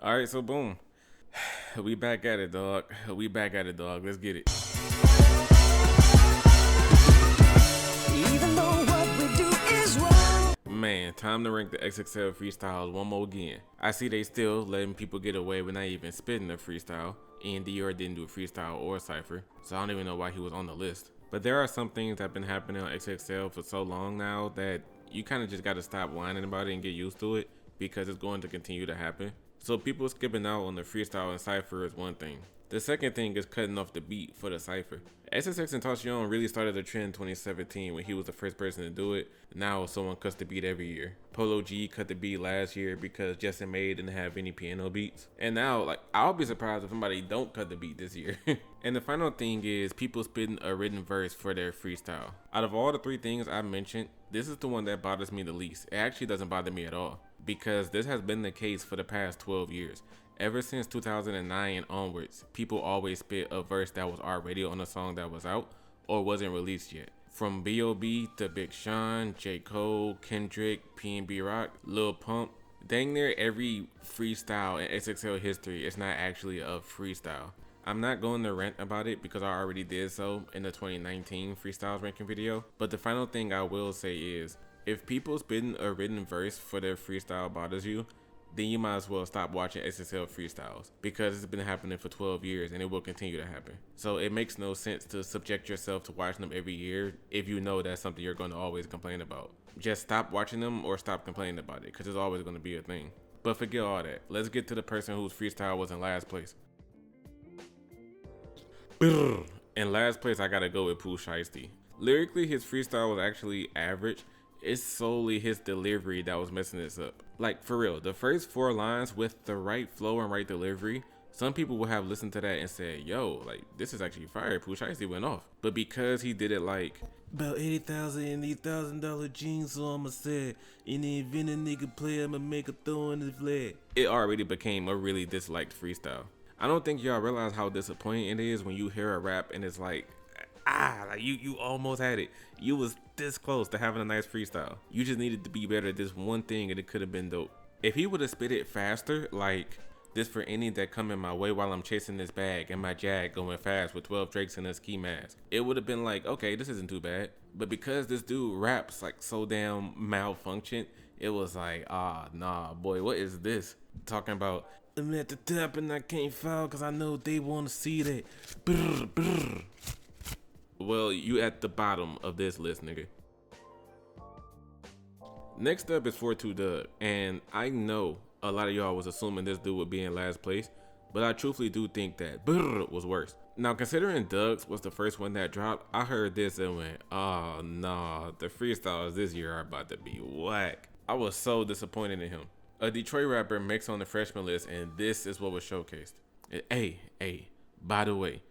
All right, so boom. We back at it, dog. We back at it, dog. Let's get it. Even though what we do is wrong. Man, time to rank the XXL Freestyles one more again. I see they still letting people get away with not even spitting a freestyle. Iann Dior didn't do a freestyle or a cypher, so I don't even know why he was on the list. But there are some things that have been happening on XXL for so long now that you kind of just got to stop whining about it and get used to it, because it's going to continue to happen. So people skipping out on the freestyle and cypher is one thing. The second thing is cutting off the beat for the cypher. XXX and Toosii really started the trend in 2017 when he was the first person to do it. Now someone cuts the beat every year. Polo G cut the beat last year because Justin May didn't have any piano beats. And now, I'll be surprised if somebody don't cut the beat this year. And the final thing is people spitting a written verse for their freestyle. Out of all the three things I mentioned, this is the one that bothers me the least. It actually doesn't bother me at all, because this has been the case for the past 12 years. Ever since 2009 and onwards, people always spit a verse that was already on a song that was out or wasn't released yet. From B.O.B. to Big Sean, J. Cole, Kendrick, P&B Rock, Lil Pump, dang near every freestyle in XXL history is not actually a freestyle. I'm not going to rant about it because I already did so in the 2019 freestyles ranking video, but the final thing I will say is, if people spitting a written verse for their freestyle bothers you, then you might as well stop watching XXL Freestyles, because it's been happening for 12 years and it will continue to happen. So it makes no sense to subject yourself to watching them every year if you know that's something you're going to always complain about. Just stop watching them or stop complaining about it, because it's always going to be a thing. But forget all that. Let's get to the person whose freestyle was in last place. In last place, I gotta go with Poo Shiesty. Lyrically, his freestyle was actually average. It's solely his delivery that was messing this up. Like, for real, the first 4 lines with the right flow and right delivery, some people will have listened to that and said, yo, this is actually fire. Pooh Shiesty went off. But because he did it like, about 80,000 in these $1,000 jeans, so I'ma say, in the event a nigga play, I'ma make a throw in his flag, it already became a really disliked freestyle. I don't think y'all realize how disappointing it is when you hear a rap and it's like you almost had it. You was this close to having a nice freestyle. You just needed to be better at this one thing and it could have been dope. If he would have spit it faster, like, this for any that come in my way while I'm chasing this bag and my jag going fast with 12 drakes in a ski mask, it would have been like, okay, this isn't too bad. But because this dude raps like so damn malfunctioned, it was like, nah, boy, what is this? Talking about, I'm at the top and I can't foul cause I know they wanna see that. Brr, brr. Well, you at the bottom of this list, nigga. Next up is 42 Dugg, and I know a lot of y'all was assuming this dude would be in last place, but I truthfully do think that brr was worse. Now, considering Dugg's was the first one that dropped, I heard this and went, oh nah, the freestyles this year are about to be whack. I was so disappointed in him. A Detroit rapper makes on the freshman list, and this is what was showcased. Hey, by the way,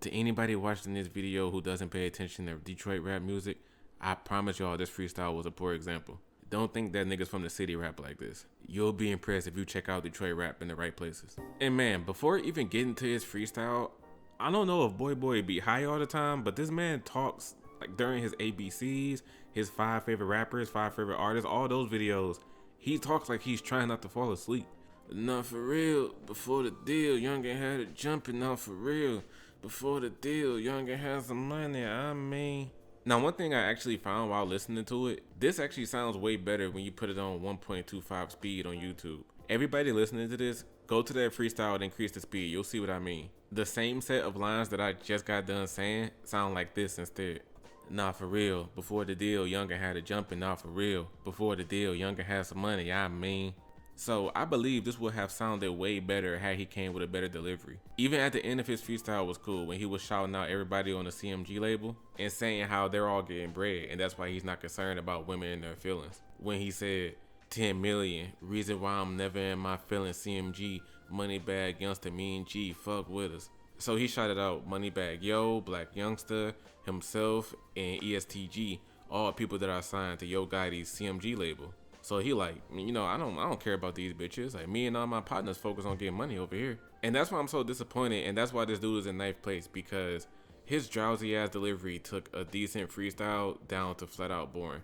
to anybody watching this video who doesn't pay attention to Detroit rap music, I promise y'all this freestyle was a poor example. Don't think that niggas from the city rap like this. You'll be impressed if you check out Detroit rap in the right places. And man, before even getting to his freestyle, I don't know if Boy be high all the time, but this man talks like during his ABCs, his 5 favorite rappers, 5 favorite artists, all those videos, he talks like he's trying not to fall asleep. Not for real, before the deal, Youngin had it jumping, not for real. Before the deal, Youngin has some money, I mean. Now, one thing I actually found while listening to it, this actually sounds way better when you put it on 1.25 speed on YouTube. Everybody listening to this, go to that freestyle and increase the speed, you'll see what I mean. The same set of lines that I just got done saying sound like this instead. Nah, for real, before the deal, Youngin had it jumping, nah, for real. Before the deal, Youngin had some money, I mean. So I believe this would have sounded way better had he came with a better delivery. Even at the end of his freestyle was cool when he was shouting out everybody on the CMG label and saying how they're all getting bread and that's why he's not concerned about women and their feelings. When he said 10 million, reason why I'm never in my feelings, CMG, money bag, youngster, me and G, fuck with us. So he shouted out Moneybag Yo, Black Youngster, himself, and ESTG, all people that are signed to Yo Gotti's CMG label. So he like, you know, I don't care about these bitches. Like, me and all my partners focus on getting money over here. And that's why I'm so disappointed, and that's why this dude is in 9th place, because his drowsy ass delivery took a decent freestyle down to flat out boring.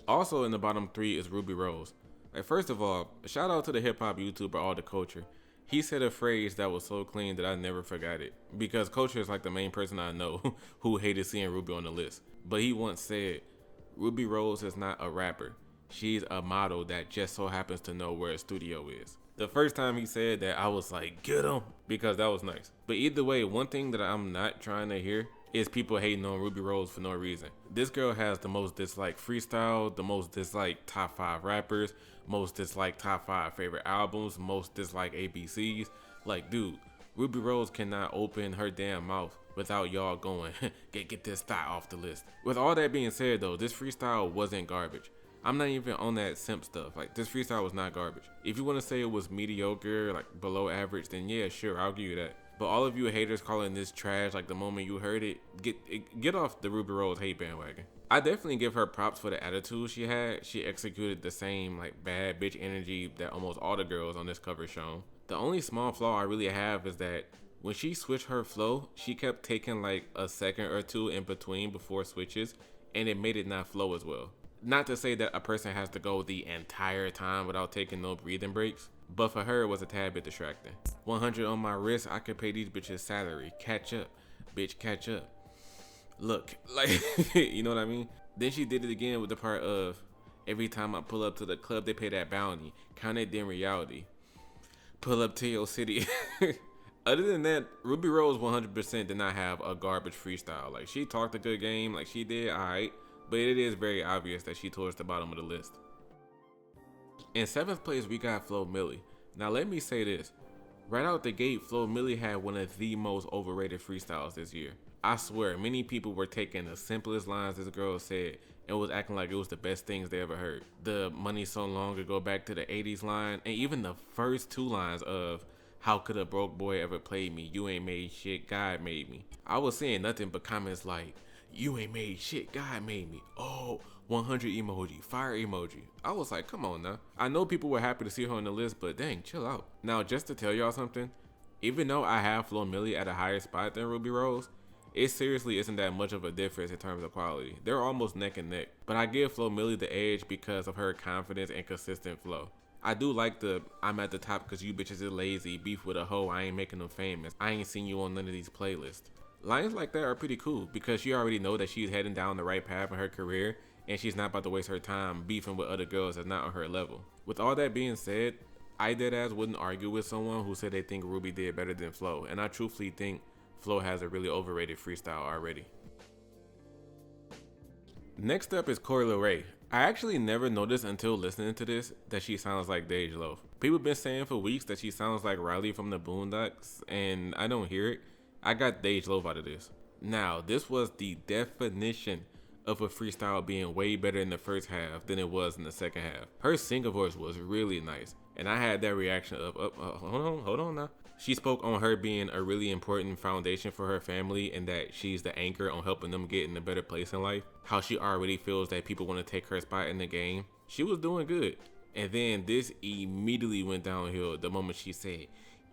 Also in the bottom 3 is Rubi Rose. Like, first of all, shout out to the hip hop YouTuber All the Culture. He said a phrase that was so clean that I never forgot it. Because Culture is like the main person I know who hated seeing Ruby on the list. But he once said, Rubi Rose is not a rapper. She's a model that just so happens to know where a studio is. The first time he said that, I was like, get him, because that was nice. But either way, one thing that I'm not trying to hear is people hating on Rubi Rose for no reason. This girl has the most disliked freestyle, the most disliked top 5 rappers, most disliked top 5 favorite albums, most disliked ABCs. Like, dude, Rubi Rose cannot open her damn mouth without y'all going, get this thought off the list. With all that being said though, this freestyle wasn't garbage. I'm not even on that simp stuff. Like, this freestyle was not garbage. If you want to say it was mediocre, like below average, then yeah, sure, I'll give you that. But all of you haters calling this trash, like the moment you heard it, get off the Rubi Rose hate bandwagon. I definitely give her props for the attitude she had. She executed the same like bad bitch energy that almost all the girls on this cover shown. The only small flaw I really have is that when she switched her flow, she kept taking like a second or two in between before switches, and it made it not flow as well. Not to say that a person has to go the entire time without taking no breathing breaks, but for her it was a tad bit distracting. 100 on my wrist, I could pay these bitches salary. Catch up, bitch, catch up. Look, like, you know what I mean? Then she did it again with the part of, every time I pull up to the club, they pay that bounty. Count it in reality. Pull up to your city. Other than that, Rubi Rose 100% did not have a garbage freestyle. Like, she talked a good game, like she did, alright. But it is very obvious that she towards the bottom of the list. In 7th place, we got Flo Milli. Now let me say this. Right out the gate, Flo Milli had one of the most overrated freestyles this year. I swear, many people were taking the simplest lines this girl said and was acting like it was the best things they ever heard. The money so long ago back to the 80s line, and even the first 2 lines of, how could a broke boy ever play me? You ain't made shit, God made me. I was seeing nothing but comments like, you ain't made shit, God made me. Oh, 100 emoji, fire emoji. I was like, come on now. I know people were happy to see her on the list, but dang, chill out. Now, just to tell y'all something, even though I have Flo Milli at a higher spot than Rubi Rose, it seriously isn't that much of a difference in terms of quality. They're almost neck and neck, but I give Flo Milli the edge because of her confidence and consistent flow. I do like the, I'm at the top cause you bitches is lazy, beef with a hoe, I ain't making them famous, I ain't seen you on none of these playlists. Lines like that are pretty cool because you already know that she's heading down the right path in her career and she's not about to waste her time beefing with other girls that's not on her level. With all that being said, I deadass wouldn't argue with someone who said they think Ruby did better than Flo, and I truthfully think Flo has a really overrated freestyle already. Next up is Coi Leray. I actually never noticed until listening to this that she sounds like Dej Loaf. People been saying for weeks that she sounds like Riley from the Boondocks, and I don't hear it. I got Dej Loaf out of this. Now, this was the definition of a freestyle being way better in the first half than it was in the second half. Her singer voice was really nice, and I had that reaction of, hold on now. She spoke on her being a really important foundation for her family and that she's the anchor on helping them get in a better place in life. How she already feels that people want to take her spot in the game. She was doing good. And then this immediately went downhill the moment she said,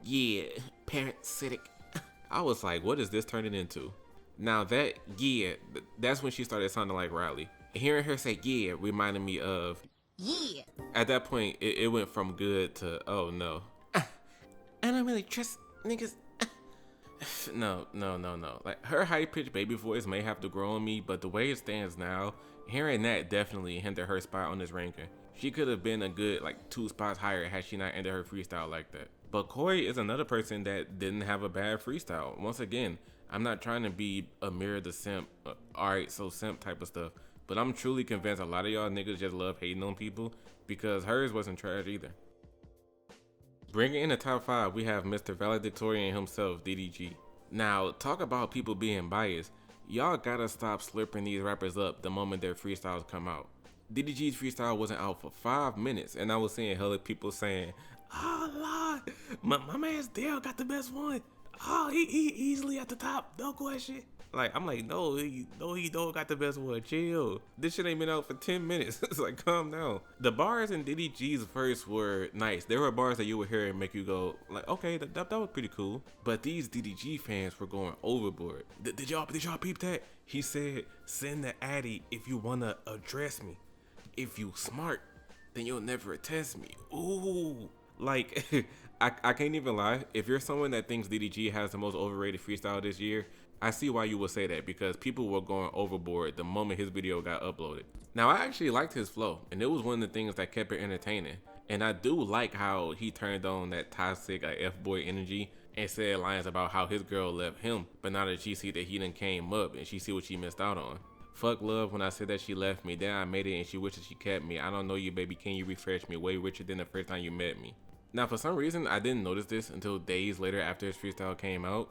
yeah, parasitic. I was like, what is this turning into? Now that, yeah, that's when she started sounding like Riley. Hearing her say, yeah, reminded me of, yeah. At that point, it went from good to, oh no. I don't really trust niggas. No. Like, her high-pitched baby voice may have to grow on me, but the way it stands now, hearing that definitely hindered her spot on this ranking. She could have been a good, like, 2 spots higher had she not ended her freestyle like that. But Coi is another person that didn't have a bad freestyle. Once again, I'm not trying to be Amiri the simp, alright, so simp type of stuff, but I'm truly convinced a lot of y'all niggas just love hating on people because hers wasn't trash either. Bringing in the top 5, we have Mr. Valedictorian himself, DDG. Now, talk about people being biased. Y'all gotta stop slurping these rappers up the moment their freestyles come out. DDG's freestyle wasn't out for 5 minutes, and I was seeing hella people saying, oh Lord, my man's Dale got the best one. Oh, he easily at the top, no question. Like, I'm like, no, he don't got the best one, chill. This shit ain't been out for 10 minutes. It's like, calm down. The bars in DDG's verse were nice. There were bars that you would hear and make you go, like, okay, that was pretty cool. But these DDG fans were going overboard. Did y'all peep that? He said, send the addy if you wanna address me. If you smart, then you'll never test me. Ooh. Like, I can't even lie. If you're someone that thinks DDG has the most overrated freestyle this year, I see why you would say that, because people were going overboard the moment his video got uploaded. Now, I actually liked his flow, and it was one of the things that kept it entertaining. And I do like how he turned on that toxic F-boy energy and said lines about how his girl left him, but now that she see that he done came up and she see what she missed out on. Fuck love when I said that she left me, then I made it and she wishes she kept me. I don't know you, baby, can you refresh me? Way richer than the first time you met me. Now, for some reason, I didn't notice this until days later after his freestyle came out.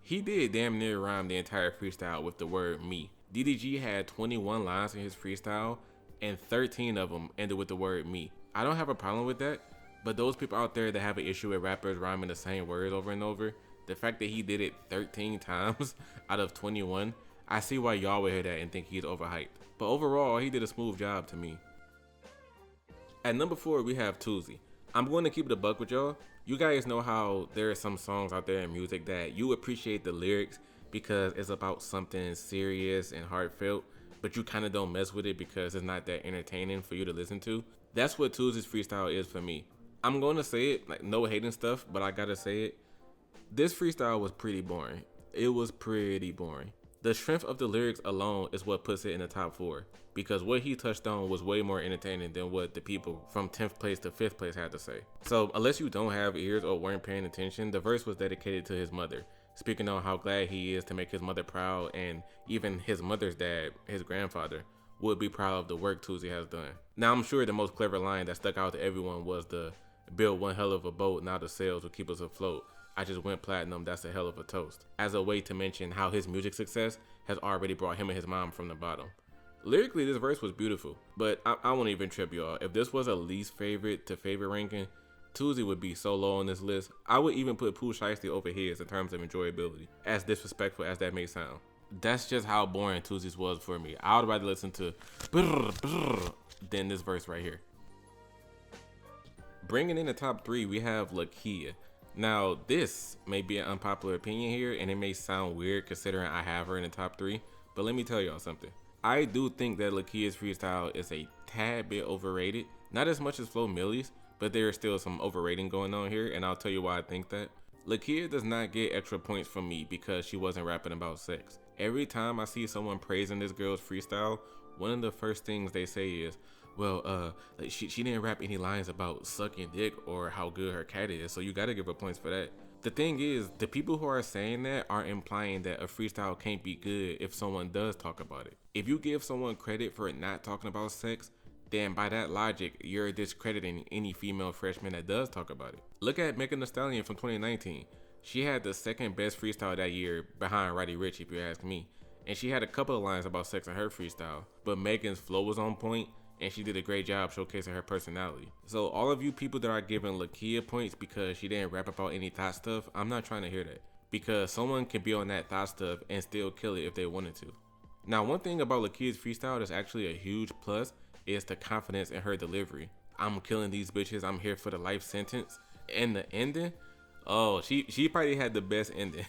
He did damn near rhyme the entire freestyle with the word me. DDG had 21 lines in his freestyle, and 13 of them ended with the word me. I don't have a problem with that, but those people out there that have an issue with rappers rhyming the same words over and over, the fact that he did it 13 times out of 21, I see why y'all would hear that and think he's overhyped. But overall, he did a smooth job to me. At number 4, we have Toosii. I'm going to keep it a buck with y'all. You guys know how there are some songs out there in music that you appreciate the lyrics because it's about something serious and heartfelt, but you kind of don't mess with it because it's not that entertaining for you to listen to. That's what Toosii's freestyle is for me. I'm going to say it, like, no hating stuff, but I gotta say it. This freestyle was pretty boring. It was pretty boring. The strength of the lyrics alone is what puts it in the top 4, because what he touched on was way more entertaining than what the people from 10th place to 5th place had to say. So unless you don't have ears or weren't paying attention, the verse was dedicated to his mother, speaking on how glad he is to make his mother proud, and even his mother's dad, his grandfather, would be proud of the work Toosii has done. Now, I'm sure the most clever line that stuck out to everyone was the "build one hell of a boat, now the sails will keep us afloat. I just went platinum, that's a hell of a toast," as a way to mention how his music success has already brought him and his mom from the bottom. Lyrically, this verse was beautiful, but I won't even trip y'all. If this was a least favorite to favorite ranking, Toosii would be so low on this list. I would even put Poo Shiesty over his in terms of enjoyability, as disrespectful as that may sound. That's just how boring Toosie's was for me. I would rather listen to brr, brr, than this verse right here. Bringing in the top 3, we have Lakeyah. Now, this may be an unpopular opinion here, and it may sound weird considering I have her in the top 3, but let me tell y'all something. I do think that Lakeyah's freestyle is a tad bit overrated. Not as much as Flo Milli's, but there is still some overrating going on here, and I'll tell you why I think that. Lakeyah does not get extra points from me because she wasn't rapping about sex. Every time I see someone praising this girl's freestyle, one of the first things they say is, well, she didn't rap any lines about sucking dick or how good her cat is, so you gotta give her points for that. The thing is, the people who are saying that are implying that a freestyle can't be good if someone does talk about it. If you give someone credit for not talking about sex, then by that logic, you're discrediting any female freshman that does talk about it. Look at Megan Thee Stallion from 2019. She had the second best freestyle that year behind Roddy Ricch, if you ask me. And she had a couple of lines about sex in her freestyle, but Megan's flow was on point, and she did a great job showcasing her personality. So all of you people that are giving Lakeyah points because she didn't rap about any thought stuff, I'm not trying to hear that. Because someone can be on that thought stuff and still kill it if they wanted to. Now, one thing about Lakeyah's freestyle that's actually a huge plus is the confidence in her delivery. I'm killing these bitches, I'm here for the life sentence. And the ending, oh, she probably had the best ending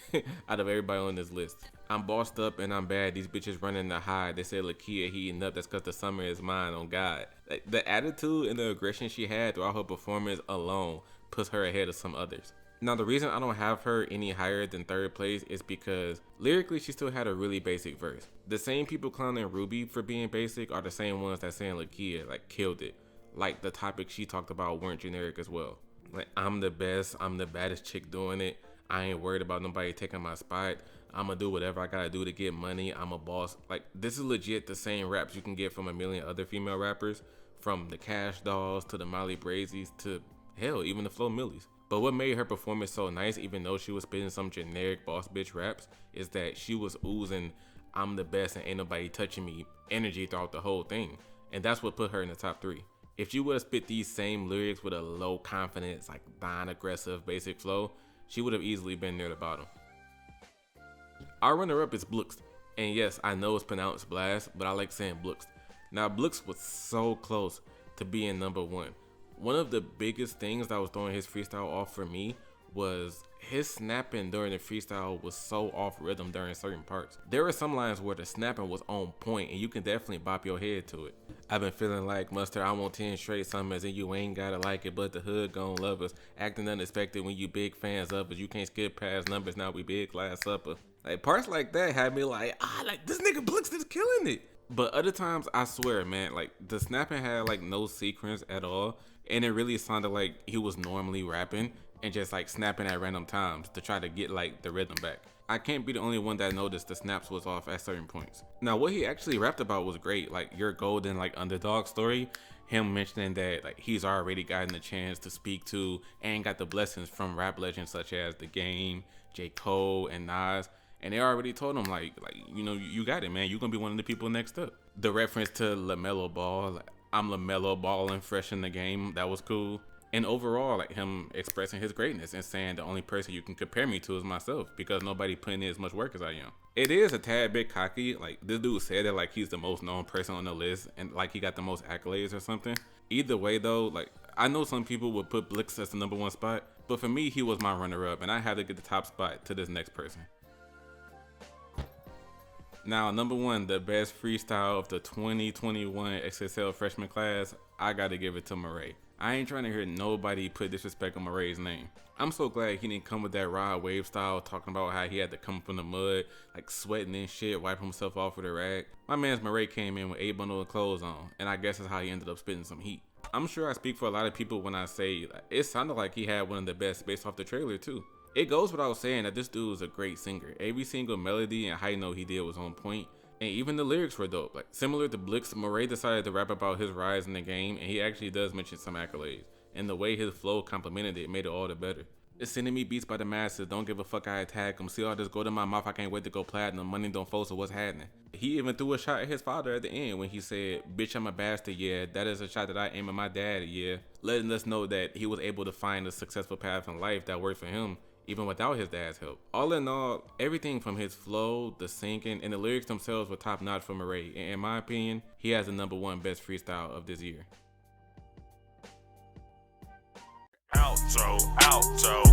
out of everybody on this list. I'm bossed up and I'm bad, these bitches running to hide. They say Lakeyah heating up, that's cause the summer is mine, on God. Like, the attitude and the aggression she had throughout her performance alone puts her ahead of some others. Now, the reason I don't have her any higher than 3rd place is because lyrically she still had a really basic verse. The same people clowning Rubi for being basic are the same ones that saying Lakeyah like killed it. Like the topics she talked about weren't generic as well. Like, I'm the best, I'm the baddest chick doing it. I ain't worried about nobody taking my spot. I'ma do whatever I gotta do to get money. I'm a boss. Like, this is legit the same raps you can get from a million other female rappers, from the Cash Dolls to the Molly Brazies to hell, even the Flo Millis. But what made her performance so nice, even though she was spitting some generic boss bitch raps, is that she was oozing I'm the best and ain't nobody touching me energy throughout the whole thing. And that's what put her in the top 3. If she would have spit these same lyrics with a low confidence, like non-aggressive basic flow, she would have easily been near the bottom. Our runner-up is Blxst. And yes, I know it's pronounced Blxst, but I like saying Blxst. Now, Blxst was so close to being number 1. One of the biggest things that was throwing his freestyle off for me was his snapping during the freestyle was so off rhythm during certain parts. There were some lines where the snapping was on point and you can definitely bop your head to it. I've been feeling like mustard, I want 10 straight summers and you ain't gotta like it, but the hood gon' love us. Acting unexpected when you big fans of us. You can't skip past numbers, now we big last supper. Like parts like that had me like this nigga Blxst is killing it. But other times, I swear, man, like the snapping had like no sequence at all. And it really sounded like he was normally rapping and just like snapping at random times to try to get like the rhythm back. I can't be the only one that noticed the snaps was off at certain points. Now, what he actually rapped about was great. Like your golden like underdog story. Him mentioning that like he's already gotten the chance to speak to and got the blessings from rap legends such as The Game, J. Cole, and Nas. And they already told him like you know, you got it, man. You're gonna be one of the people next up. The reference to LaMelo Ball, like, I'm LaMelo Ball and fresh in the game, that was cool. And overall, like him expressing his greatness and saying the only person you can compare me to is myself because nobody putting in as much work as I am. It is a tad bit cocky. Like this dude said that like he's the most known person on the list and like he got the most accolades or something. Either way though, like I know some people would put Blxst as the #1 spot, but for me, he was my runner-up and I had to get the top spot to this next person. Now, #1, the best freestyle of the 2021 XXL freshman class, I gotta give it to Morray. I ain't trying to hear nobody put disrespect on Morray's name. I'm so glad he didn't come with that raw wave style, talking about how he had to come from the mud, like sweating and shit, wiping himself off with a rag. My man's Morray came in with 8 bundles of clothes on, and I guess that's how he ended up spitting some heat. I'm sure I speak for a lot of people when I say it sounded like he had one of the best based off the trailer too. It goes without saying that this dude is a great singer. Every single melody and high note he did was on point, and even the lyrics were dope. Like similar to Blxst, Morray decided to rap about his rise in the game, and he actually does mention some accolades. And the way his flow complimented it made it all the better. It's sending me beats by the masses, don't give a fuck, I attack them. See all this gold in my mouth, I can't wait to go platinum. Money don't fold, so what's happening? He even threw a shot at his father at the end when he said, bitch, I'm a bastard, yeah. That is a shot that I aim at my dad, yeah. Letting us know that he was able to find a successful path in life that worked for him, even without his dad's help. All in all, everything from his flow, the singing, and the lyrics themselves were top notch for Morray. And in my opinion, he has the #1 best freestyle of this year. Outro.